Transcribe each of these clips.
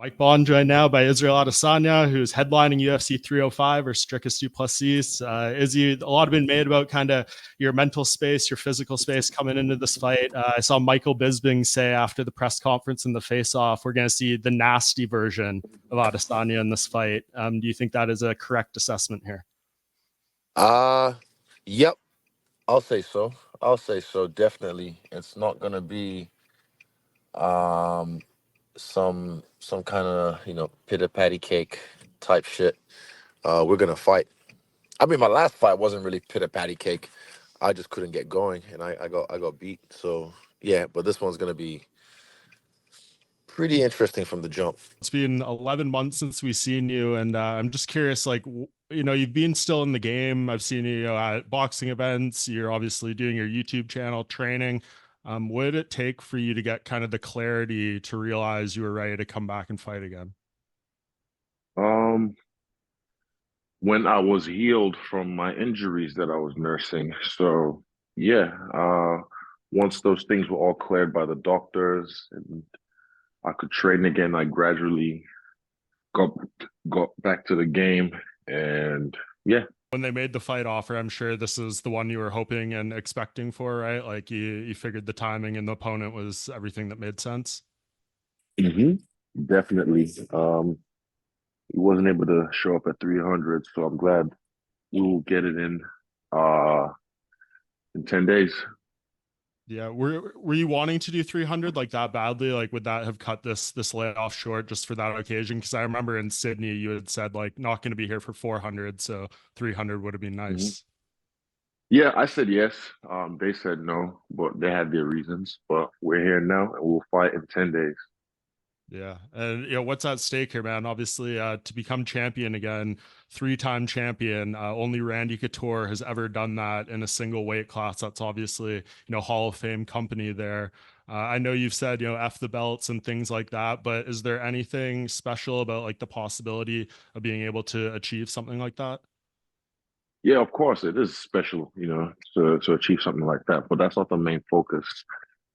Mike Bohn joined now by Israel Adesanya, who's headlining UFC 305 or Dricus Du Plessis. Izzy, a lot have been made about kind of your mental space, your physical space coming into this fight. I saw Michael Bisping say after the press conference in the face-off, we're going to see the nasty version of Adesanya in this fight. Do you think that is a correct assessment here? Yep, I'll say so. Definitely. It's not gonna be um some kind of pitter patty cake type shit. We're gonna fight. I mean, my last fight wasn't really pitter patty cake. I just couldn't get going, and I got beat. So yeah, but this one's gonna be pretty interesting from the jump. It's been 11 months since we've seen you, and I'm just curious, like, you've been still in the game. I've seen you, at boxing events. You're obviously doing your YouTube channel, training. What did it take for you to get kind of the clarity to realize you were ready to come back and fight again? Um, when I was healed from my injuries that I was nursing. So yeah, once those things were all cleared by the doctors and I could train again, I gradually got got back to the game. And yeah. When they made the fight offer, I'm sure this is the one you were hoping and expecting for, right? Like you figured the timing and the opponent was everything that made sense. hmm Definitely. He wasn't able to show up at 300, so I'm glad we will get it uh in 10 days. Yeah, were you wanting to do 300 like that badly? Like, would that have cut this layoff short just for that occasion? Because I remember in Sydney you had said like not going to be here for 400, so 300 would have been hmm nice. Yeah, I said yes. They said no, but they had their reasons. But we're here now, and we'll fight in 10 days. Yeah, and what's at stake here, man? Obviously, to become champion again, three-time champion. Only Randy Couture has ever done that in a single weight class. That's obviously Hall of Fame company there. I know you've said f the belts and things like that, but is there anything special about like the possibility of being able to achieve something like that? Yeah, of course, it is special, to achieve something like that. But that's not the main focus.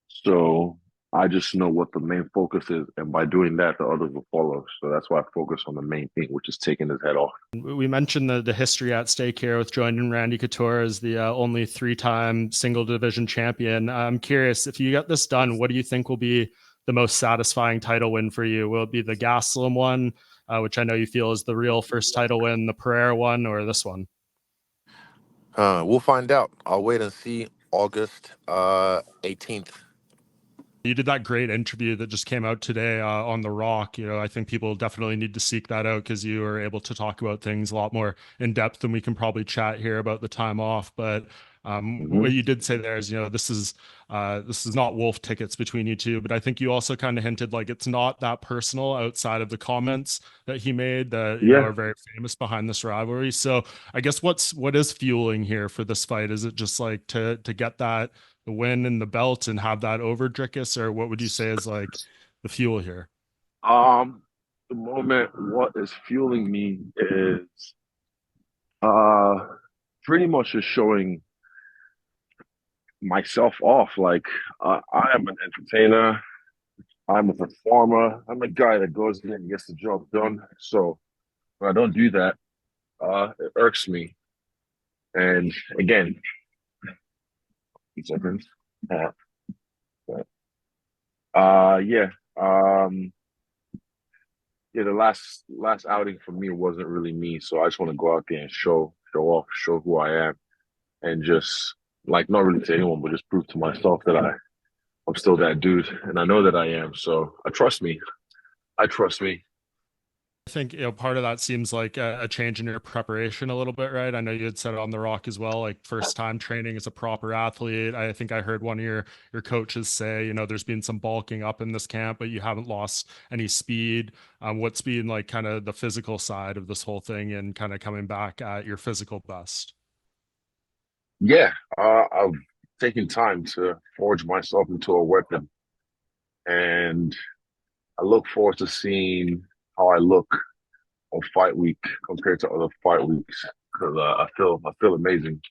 So I just know what the main focus is, and by doing that, the others will follow. So that's why I focus on the main thing, which is taking his head off. We mentioned the history at stake here with joining Randy Couture as the only three-time single division champion. I'm curious, if you get this done, what do you think will be the most satisfying title win for you? Will it be the Gastelum one, which I know you feel is the real first title win, the Pereira one, or this one? We'll find out. I'll wait and see. August 18th. You did that great interview that just came out today on The Rock. I think people definitely need to seek that out because you were able to talk about things a lot more in depth than we can probably chat here about the time off. But what hmm you did say there is, this is not wolf tickets between you two. But I think you also kind of hinted like it's not that personal outside of the comments that he made that Yeah. are very famous behind this rivalry. So I guess what is fueling here for this fight? Is it just like to get that the win and the belt and have that over Dricus, or what would you say is like the fuel here? The moment, what is fueling me is uh pretty much just showing myself off. Like I am an entertainer. I'm a performer. I'm a guy that goes in and gets the job done. So when I don't do that, it irks me. And again, 2 seconds. Uh, yeah. Um, yeah, the last outing for me wasn't really me. So I just want to go out there and show off, show who I am, and just like not really to anyone, but just prove to myself that I'm still that dude, and I know that I am. So I trust me. I trust me. I think part of that seems like a change in your preparation a little bit, right? I know you had said it on the Rock as well, like first time training as a proper athlete. I think I heard one of your coaches say, there's been some bulking up in this camp, but you haven't lost any speed. What's been like kind of the physical side of this whole thing and kind of coming back at your physical best? Yeah, I've taken time to forge myself into a weapon, and I look forward to seeing how I look on fight week compared to other fight weeks because I feel amazing.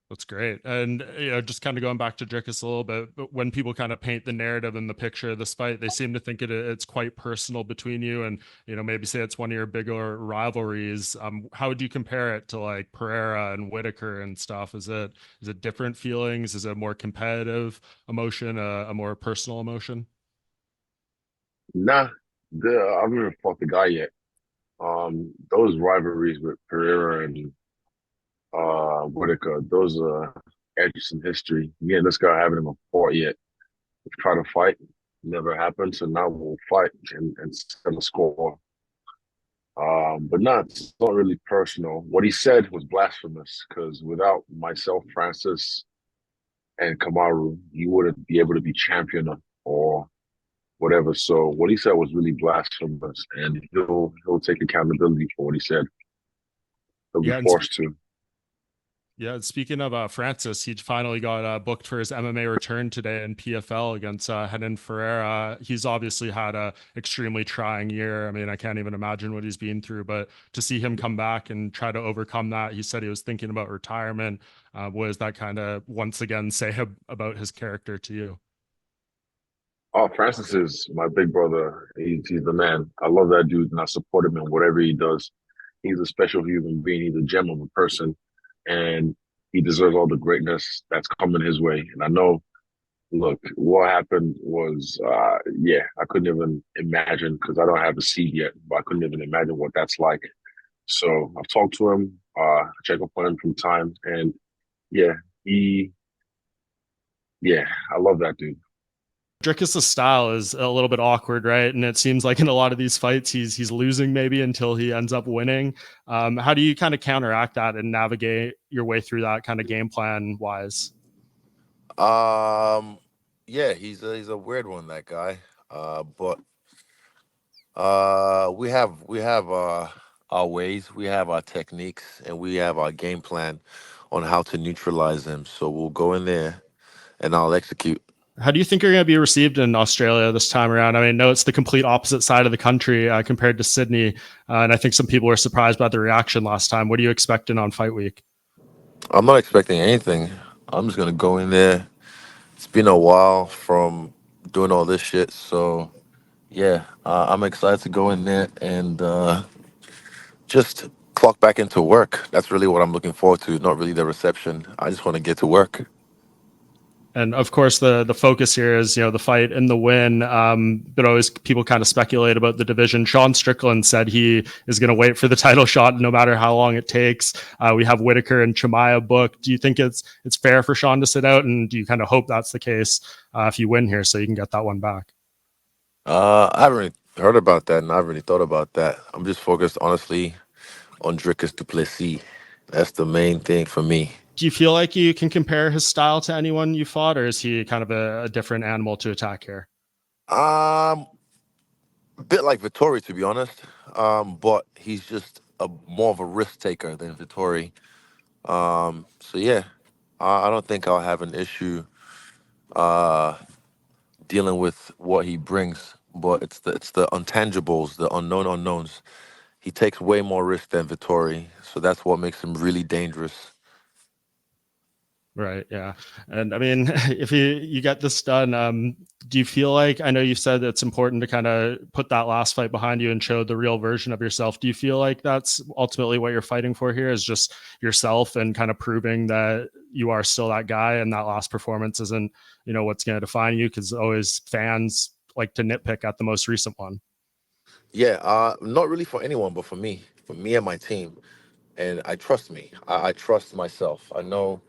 That's great. And just kind of going back to Dricus a little bit, but when people kind of paint the narrative and the picture of this fight, they seem to think it's quite personal between you, and maybe say it's one of your bigger rivalries. How would you compare it to like Pereira and Whitaker and stuff? Is it different feelings? Is it a more competitive emotion, a more personal emotion? Nah, I haven't even fought the guy yet. Those rivalries with Pereira and Whitaker, those are edges in history. Me and this guy haven't even fought yet. We've tried to fight, never happened. So now we'll fight and settle a score. But it's not really personal. What he said was blasphemous because without myself, Francis, and Kamaru, he wouldn't be able to be champion or whatever. So what he said was really blasphemous, and he'll take accountability for what he said. He'll be Yeah, and forced to. Yeah, speaking of Francis, he finally got booked for his MMA return today in PFL against Renan Ferreira. He's obviously had a extremely trying year. I mean, I can't even imagine what he's been through, but to see him come back and try to overcome that, he said he was thinking about retirement. What does that kind of once again say about his character to you? Oh, Francis is my big brother. He's the man. I love that dude, and I support him in whatever he does. He's a special human being. He's a gem of a person, and he deserves all the greatness that's coming his way. And I know, look, what happened was, yeah, I couldn't even imagine because I don't have a seed yet, but I couldn't even imagine what that's like. So I've talked to him, I check up on him from time, and yeah, he, yeah, I love that dude. Dricus' style is a little bit awkward, right? And it seems like in a lot of these fights, he's losing maybe until he ends up winning. How do you kind of counteract that and navigate your way through that kind of game plan wise? Um, yeah, he's a weird one, that guy. But we have our ways, we have our techniques, and we have our game plan on how to neutralize him. So we'll go in there and I'll execute. How do you think you're going to be received in Australia this time around? I mean, no, it's the complete opposite side of the country compared to Sydney, and I think some people were surprised by the reaction last time. What are you expecting on fight week? I'm not expecting anything. I'm just gonna go in there. It's been a while from doing all this shit, so yeah, I'm excited to go in there and just clock back into work. That's really what I'm looking forward to. Not really the reception. I just want to get to work. And of course, the focus here is the fight and the win. But always people kind of speculate about the division. Sean Strickland said he is going to wait for the title shot no matter how long it takes. We have Whitaker and Chimaev booked. Do you think it's fair for Sean to sit out? And do you kind of hope that's the case if you win here, so you can get that one back? I haven't really heard about that, and I haven't really thought about that. I'm just focused, honestly, on Dricus Du Plessis. That's the main thing for me. Do you feel like you can compare his style to anyone you fought, or is he kind of a different animal to attack here? Um, a bit like Vittori, to be honest. But he's just a more of a risk taker than Vittori. So yeah, I don't think I'll have an issue uh dealing with what he brings. But it's the intangibles, the unknown unknowns. He takes way more risk than Vittori, so that's what makes him really dangerous. Right. Yeah. And I mean, if you get this done, do you feel like I know you said it's important to kind of put that last fight behind you and show the real version of yourself. Do you feel like that's ultimately what you're fighting for here is just yourself and kind of proving that you are still that guy and that last performance isn't, what's going to define you? Because always fans like to nitpick at the most recent one. Yeah, not really for anyone, but for me and my team. And I trust me. I trust myself. I know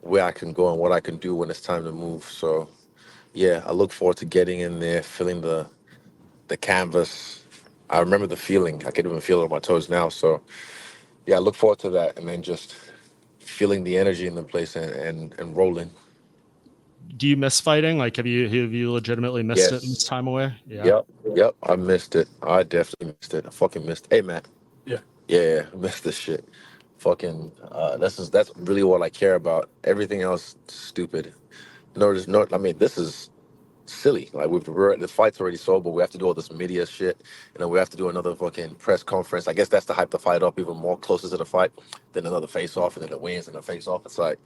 where I can go and what I can do when it's time to move. So yeah, I look forward to getting in there, feeling the canvas. I remember the feeling. I can even feel it on my toes now. So yeah, I look forward to that, and then just feeling the energy in the place and rolling. Do you miss fighting? Like, have you legitimately missed it in this Yes. time away? Yeah. Yep. Yep. I missed it. I definitely missed it. I fucking missed it. Hey, man. Yeah. Yeah. I missed this shit. Fucking. That's really what I care about. Everything else, stupid. No, there's no. I mean, this is silly. Like the fight's already sold, but we have to do all this media shit, and then we have to do another fucking press conference. I guess that's to hype the fight up even more closer to the fight. Then another face off, and then it wins and a face off. It's like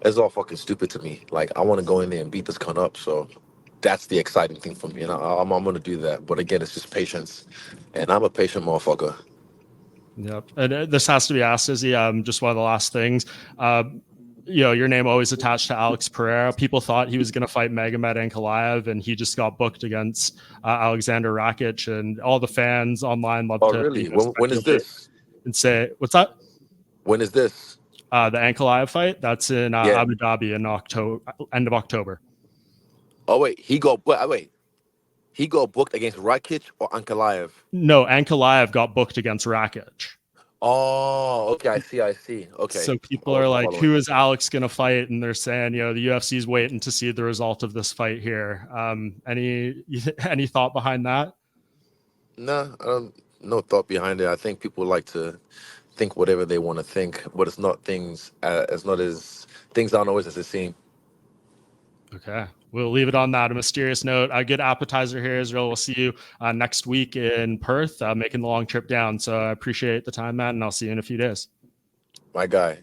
it's all fucking stupid to me. Like I want to go in there and beat this cunt up. So that's the exciting thing for me, and I'm gonna do that. But again, it's just patience, and I'm a patient motherfucker. Yep. And this has to be asked, Izzy. Just one of the last things. Your name always attached to Alex Pereira. People thought he was going to fight Magomed Ankalaev, and he just got booked against Alexander Rakic. And all the fans online love Oh to really? When is speculate this? and say, "What's that?" When is this? The Ankalaev fight. That's in Yeah. Abu Dhabi in October, end of October. Oh wait, he got booked against Rakic or Ankalaev? No, Ankalaev got booked against Rakic. Oh, okay, I see. Okay, So I people are wasn't like, following. who is Alex going to fight? And they're saying, the UFC is waiting to see the result of this fight here. Any thought behind that? Nah, no thought behind it. I think people like to think whatever they want to think, but it's not things. It's not as things aren't always as they seem. Okay. We'll leave it on that. A mysterious note. A good appetizer here, Israel. We'll see you next week in Perth, making the long trip down. So I appreciate the time, Matt, and I'll see you in a few days. My guy.